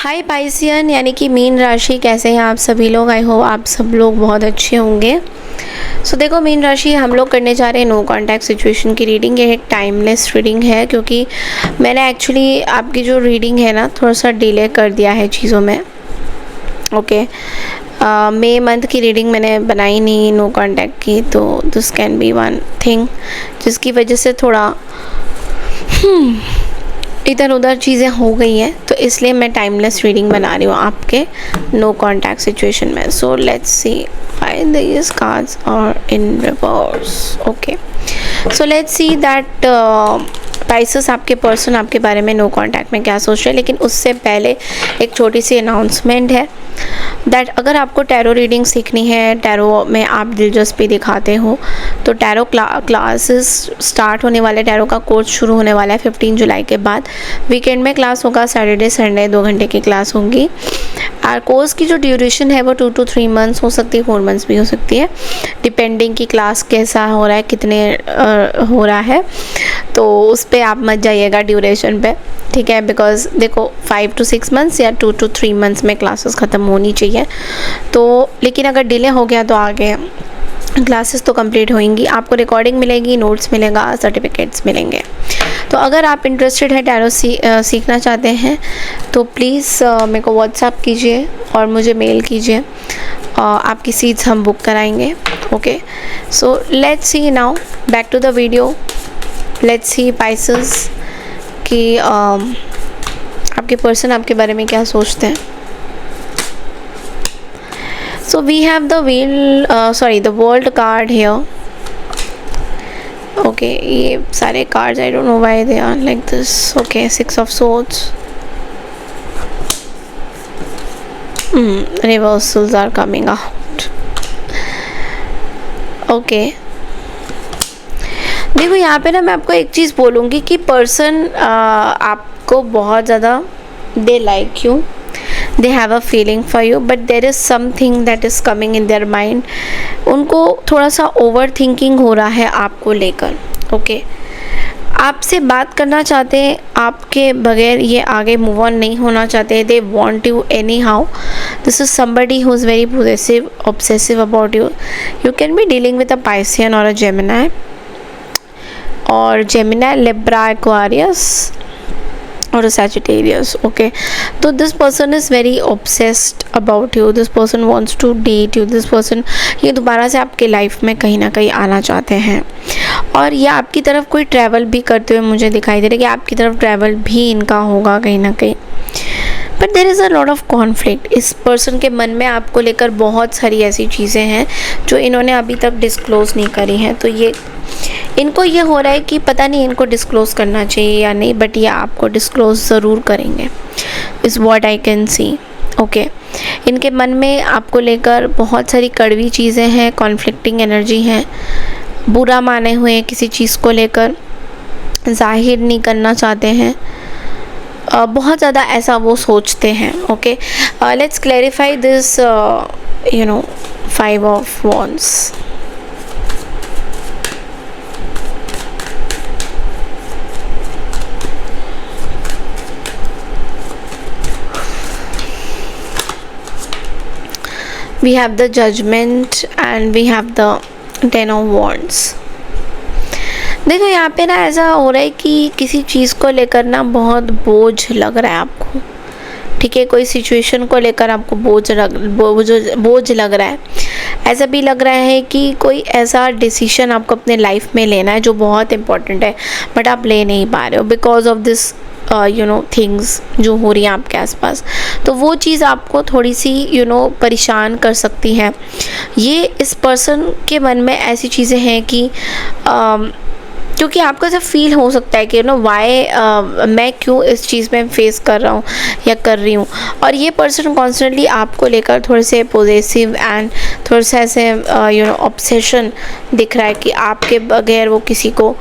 हाय Piscean यानी कि mean राशि, कैसे हैं आप सभी लोग। आई होप आप सब लोग बहुत अच्छे होंगे। सो देखो मीन राशि, हम लोग करने जा रहे हैं नो कांटेक्ट सिचुएशन की रीडिंग। ये एक टाइमलेस रीडिंग है क्योंकि मैंने एक्चुअली आपकी जो रीडिंग है ना थोड़ा सा डिले कर दिया है चीज़ों में। ओके, मई मंथ की रीडिंग मैंने बनाई नहीं नो कांटेक्ट की, तो this can be one thing जिसकी वजह से थोड़ा इधर उधर चीज़ें हो गई हैं, तो इसलिए मैं टाइमलेस रीडिंग बना रही हूँ आपके नो कांटेक्ट सिचुएशन में। So let's see why these cards are in reverse. Okay, so let's see that pieces आपके पर्सन आपके बारे में नो कांटेक्ट में क्या सोच रहे हैं। लेकिन उससे पहले एक छोटी सी अनाउंसमेंट है दैट अगर आपको टैरो रीडिंग सीखनी है, टैरो में आप दिलचस्पी दिखाते हो, तो टैरो क्लासेस स्टार्ट होने वाले, टैरो का कोर्स शुरू होने वाला है 15 जुलाई के बाद। वीकेंड में क्लास होगा, सैटरडे संडे 2 घंटे की क्लास होगी। और कोर्स की जो ड्यूरेशन है वो 2 to 3 मंथ्स हो सकती है, 4 मंथ्स भी हो सकती है, डिपेंडिंग की क्लास कैसा हो रहा है, कितने हो रहा है। तो उस पर आप मत जाइएगा ड्यूरेशन पे, ठीक है। बिकॉज देखो 5 to 6 मंथ्स या 2 to 3 मंथ्स में क्लासेस ख़त्म होनी चाहिए। तो लेकिन अगर डिले हो गया तो आगे क्लासेस तो कंप्लीट होंगी, आपको रिकॉर्डिंग मिलेगी, नोट्स मिलेगा, सर्टिफिकेट्स मिलेंगे। तो अगर आप इंटरेस्टेड है टैरो सीखना चाहते हैं तो प्लीज़ मेरे को व्हाट्सएप कीजिए और मुझे मेल कीजिए, आपकी सीट्स हम बुक कराएंगे। Okay, so let's see now back to the video. Let's see pieces कि आपके पर्सन आपके बारे में क्या सोचते हैं। So we have the the world card here. Okay, ये सारे cards I don't know why they are like this. Okay, 6 of swords. Reversals are coming out. Okay. देखो यहाँ पे ना मैं आपको एक चीज़ बोलूँगी कि पर्सन आपको बहुत ज़्यादा they like you. They have a feeling for you, but there is something that is coming in their mind. उनको थोड़ा सा ओवर थिंकिंग हो रहा है आपको लेकर। ओके, आपसे बात करना चाहते हैं, आपके बगैर ये आगे मूव ऑन नहीं होना चाहते। They want you anyhow. This is somebody who is very possessive, obsessive about you. You can be dealing with a Piscean or a Gemini, or Gemini, Libra, Aquarius, or a Sagittarius. Okay, so this person is very obsessed about you. This person wants to date you. This person ये दोबारा से आपके life में कहीं ना कहीं आना चाहते हैं, और ये आपकी तरफ कोई ट्रैवल भी करते हुए मुझे दिखाई दे रहा है कि आपकी तरफ ट्रैवल भी इनका होगा कहीं ना कहीं। But there is a lot of conflict. इस पर्सन के मन में आपको लेकर बहुत सारी ऐसी चीज़ें हैं जो इन्होंने अभी तक डिस्क्लोज़ नहीं करी हैं। तो ये इनको ये हो रहा है कि पता नहीं इनको डिस्क्लोज़ करना चाहिए या नहीं, बट ये आपको डिस्क्लोज़ ज़रूर करेंगे, is what I can see. Okay, इनके मन में आपको लेकर बहुत सारी कड़वी चीज़ें हैं, कॉन्फ्लिक्टिंग एनर्जी हैं, बुरा माने हुए किसी चीज़ को लेकर, जाहिर नहीं करना चाहते हैं, बहुत ज़्यादा ऐसा वो सोचते हैं। Okay, let's clarify this 5 of Wands. We have the Judgment and we have the 10 of Wands. देखो यहाँ पे ना ऐसा हो रहा है कि किसी चीज़ को लेकर ना बहुत बोझ लग रहा है आपको, ठीक है। कोई सिचुएशन को लेकर आपको बोझ लग रहा है। ऐसा भी लग रहा है कि कोई ऐसा डिसीजन आपको अपने लाइफ में लेना है जो बहुत इम्पोर्टेंट है, बट आप ले नहीं पा रहे हो बिकॉज ऑफ दिस थिंग्स जो हो रही हैं आपके आसपास। तो वो चीज़ आपको थोड़ी सी परेशान कर सकती है। ये इस पर्सन के मन में ऐसी चीज़ें हैं कि क्योंकि आपको ऐसा फील हो सकता है कि वाई मैं क्यों इस चीज़ में फेस कर रहा हूँ या कर रही हूँ। और ये पर्सन कॉन्स्टेंटली आपको लेकर थोड़े से पॉजेसिव एंड थोड़ा सा ऐसे ऑब्सेशन दिख रहा है कि आपके बगैर वो किसी को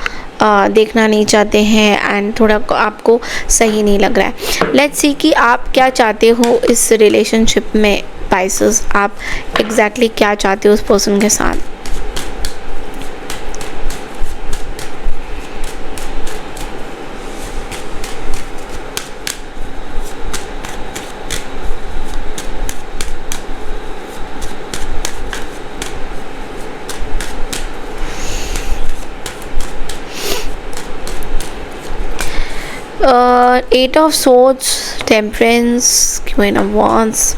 देखना नहीं चाहते हैं, एंड थोड़ा आपको सही नहीं लग रहा है। लेट्स सी कि आप क्या चाहते हो इस रिलेशनशिप में पाइसेस, आप एग्जैक्टली क्या चाहते हो उस पर्सन के साथ। 8 of swords, temperance, queen of wands,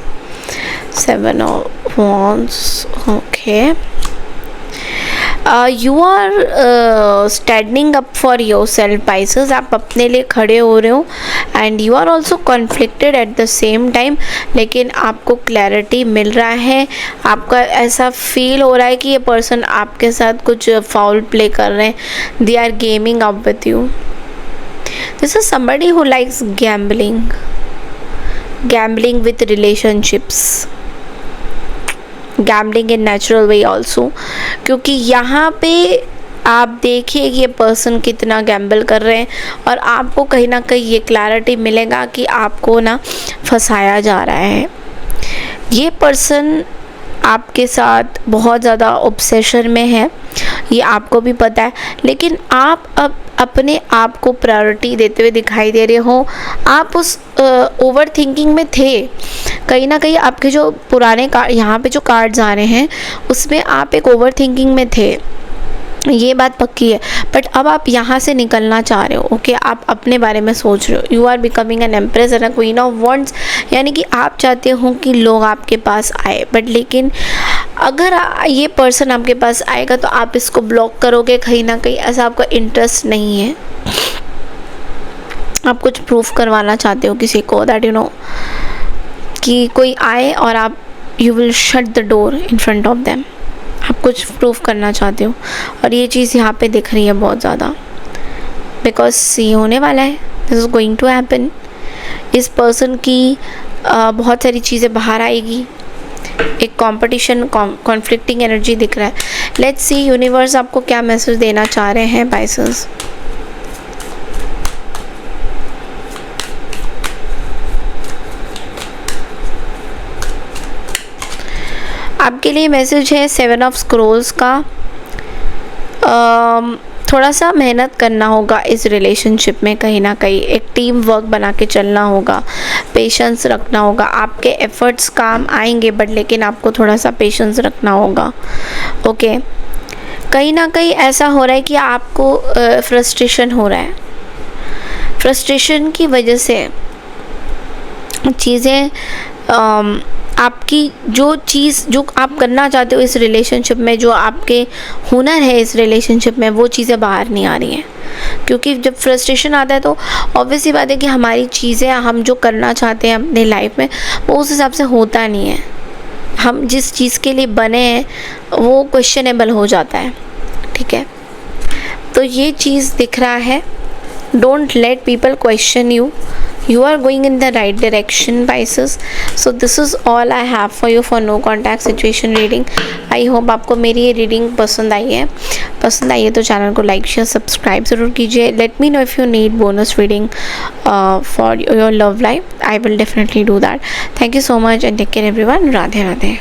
7 of wands. Okay, you are standing up for yourself, Pisces. आप अपने लिए खड़े हो रहे हो and you are also conflicted at the same time, लेकिन आपको क्लैरिटी मिल रहा है. आपका ऐसा फील हो रहा है कि ये पर्सन आपके साथ कुछ फाउल प्ले कर रहे हैं. They are gaming up with you. This is somebody who likes gambling with relationships, gambling in natural way also. क्योंकि यहाँ पे आप देखिए कि ये पर्सन कितना गैम्बल कर रहे हैं और आपको कहीं ना कहीं ये क्लैरिटी मिलेगा कि आपको ना फंसाया जा रहा है. ये पर्सन आपके साथ बहुत ज़्यादा ऑब्सेशन में है, ये आपको भी पता है, लेकिन आप अब अपने आप को प्रायोरिटी देते हुए दिखाई दे रहे हो. आप उस ओवर थिंकिंग में थे. कहीं ना कहीं आपके जो पुराने कार्ड, यहाँ पे जो कार्ड्स आ रहे हैं उसमें आप एक ओवर थिंकिंग में थे, ये बात पक्की है. बट अब आप यहाँ से निकलना चाह रहे हो. ओके, आप अपने बारे में सोच रहे हो. You are becoming an empress and a queen of wands, यानी कि आप चाहते हो कि लोग आपके पास आए. बट लेकिन अगर ये पर्सन आपके पास आएगा तो आप इसको ब्लॉक करोगे. कहीं ना कहीं ऐसा आपका इंटरेस्ट नहीं है. आप कुछ प्रूफ करवाना चाहते हो किसी को, दैट यू नो कि कोई आए और आप you will shut the door in front of them. आप कुछ प्रूफ करना चाहते हो और ये चीज़ यहाँ पे दिख रही है बहुत ज़्यादा, बिकॉज ये होने वाला है. This is going to happen. इस पर्सन की बहुत सारी चीज़ें बाहर आएगी. एक कंपटीशन, कॉन्फ्लिक्टिंग एनर्जी दिख रहा है. लेट्स सी यूनिवर्स आपको क्या मैसेज देना चाह रहे हैं पाइसेस. आपके लिए मैसेज है 7 ऑफ स्क्रोल्स का. थोड़ा सा मेहनत करना होगा इस रिलेशनशिप में. कहीं ना कहीं एक टीम वर्क बना के चलना होगा, पेशेंस रखना होगा. आपके एफर्ट्स काम आएंगे बट लेकिन आपको थोड़ा सा पेशेंस रखना होगा. ओके, कहीं ना कहीं ऐसा हो रहा है कि आपको फ्रस्ट्रेशन हो रहा है. फ्रस्ट्रेशन की वजह से चीज़ें आपकी जो चीज़ जो आप करना चाहते हो इस रिलेशनशिप में, जो आपके हुनर है इस रिलेशनशिप में, वो चीज़ें बाहर नहीं आ रही हैं. क्योंकि जब फ्रस्ट्रेशन आता है तो ऑब्वियसली बात है कि हमारी चीज़ें, हम जो करना चाहते हैं अपने लाइफ में, वो उस हिसाब से होता नहीं है. हम जिस चीज़ के लिए बने हैं वो क्वेश्चनेबल हो जाता है. ठीक है, तो ये चीज़ दिख रहा है. Don't let people question you. You are going in the right direction, Pisces. So this is all I have for you for no contact situation reading. I hope आपको मेरी ये रीडिंग पसंद आई है. पसंद आई है तो चैनल को लाइक शेयर सब्सक्राइब ज़रूर कीजिए. Let me know if you need bonus reading for your love life. I will definitely do that. Thank you so much and take care everyone. Radhe Radhe.